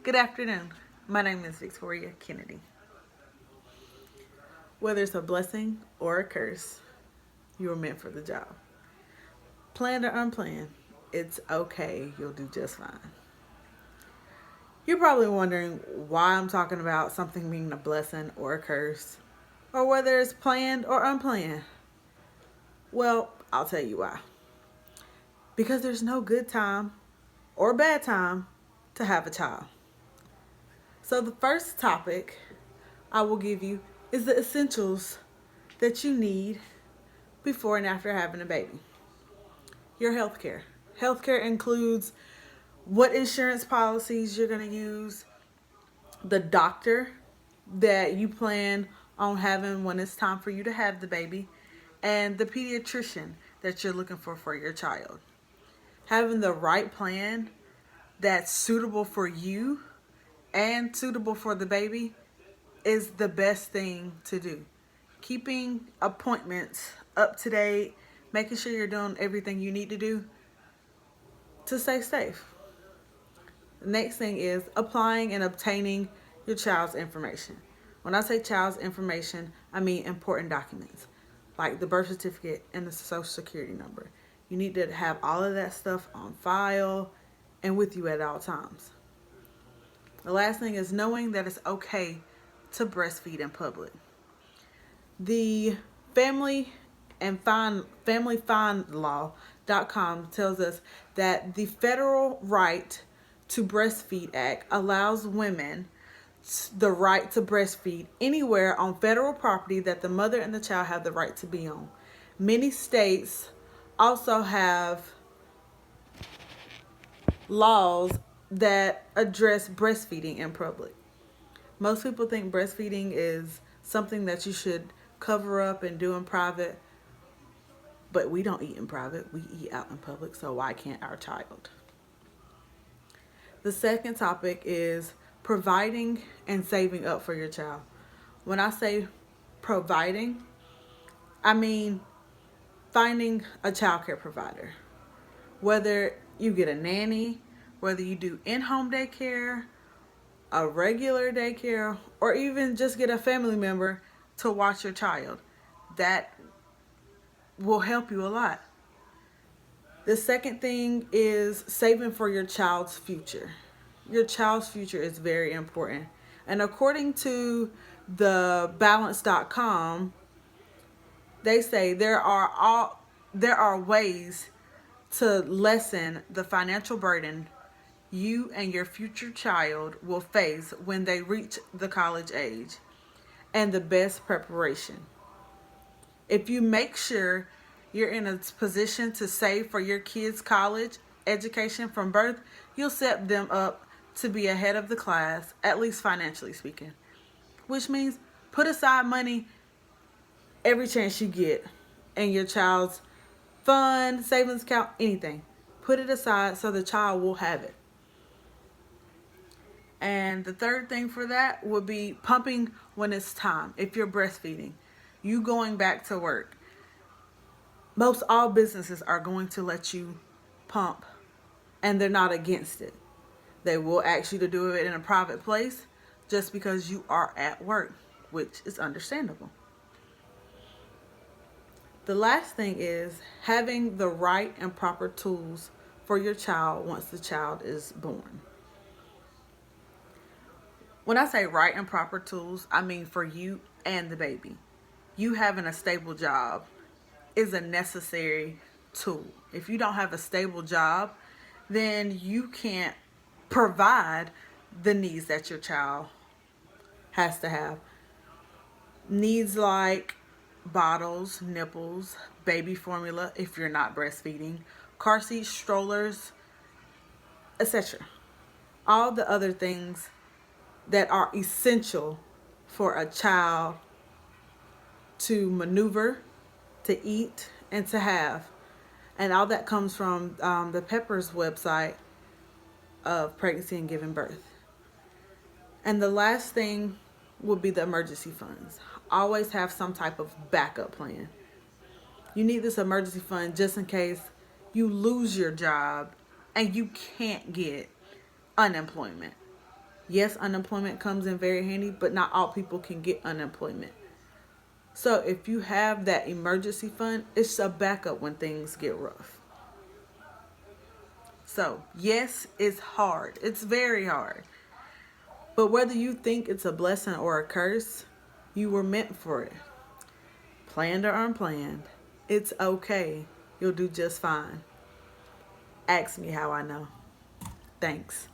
Good afternoon. My name is Victoria Kennedy. Whether it's a blessing or a curse, you were meant for the job. Planned or unplanned, it's okay. You'll do just fine. You're probably wondering why I'm talking about something being a blessing or a curse, or whether it's planned or unplanned. Well, I'll tell you why. Because there's no good time or bad time to have a child. So, the first topic I will give you is the essentials that you need before and after having a baby. Your healthcare. Healthcare includes what insurance policies you're going to use, the doctor that you plan on having when it's time for you to have the baby, and the pediatrician that you're looking for your child. Having the right plan that's suitable for you and suitable for the baby is the best thing to do. Keeping appointments up to date, making sure you're doing everything you need to do to stay safe. The next thing is applying and obtaining your child's information. When I say child's information, I mean important documents like the birth certificate and the social security number. You need to have all of that stuff on file and with you at all times. The last thing is knowing that it's okay to breastfeed in public. The familyfindlaw.com tells us that the Federal Right to Breastfeed Act allows women the right to breastfeed anywhere on federal property that the mother and the child have the right to be on. Many states also have laws that address breastfeeding in public. Most people think breastfeeding is something that you should cover up and do in private, but we don't eat in private. We eat out in public, so why can't our child? The second topic is providing and saving up for your child. When I say providing, I mean finding a childcare provider. Whether you get a nanny, whether you do in-home daycare, a regular daycare, or even just get a family member to watch your child. That will help you a lot. The second thing is saving for your child's future. Your child's future is very important. And according to the balance.com, they say there are ways to lessen the financial burden you and your future child will face when they reach the college age, and the best preparation. If you make sure you're in a position to save for your kids' college education from birth, you'll set them up to be ahead of the class, at least financially speaking. Which means put aside money every chance you get in your child's fund, savings account, anything. Put it aside so the child will have it. And the third thing for that would be pumping when it's time. If you're breastfeeding, you going back to work. Most all businesses are going to let you pump, and they're not against it. They will ask you to do it in a private place just because you are at work, which is understandable. The last thing is having the right and proper tools for your child once the child is born. When I say right and proper tools, I mean for you and the baby. You having a stable job is a necessary tool. If you don't have a stable job, then you can't provide the needs that your child has to have. Needs like bottles, nipples, baby formula if you're not breastfeeding, car seats, strollers, etc. All the other things that are essential for a child to maneuver, to eat, and to have. And all that comes from the Peppers website of pregnancy and giving birth. And the last thing would be the emergency funds. Always have some type of backup plan. You need this emergency fund just in case you lose your job and you can't get unemployment. Yes, unemployment comes in very handy, but not all people can get unemployment. So if you have that emergency fund, it's a backup when things get rough. So, yes, it's hard. It's very hard. But whether you think it's a blessing or a curse, you were meant for it. Planned or unplanned, it's okay. You'll do just fine. Ask me how I know. Thanks.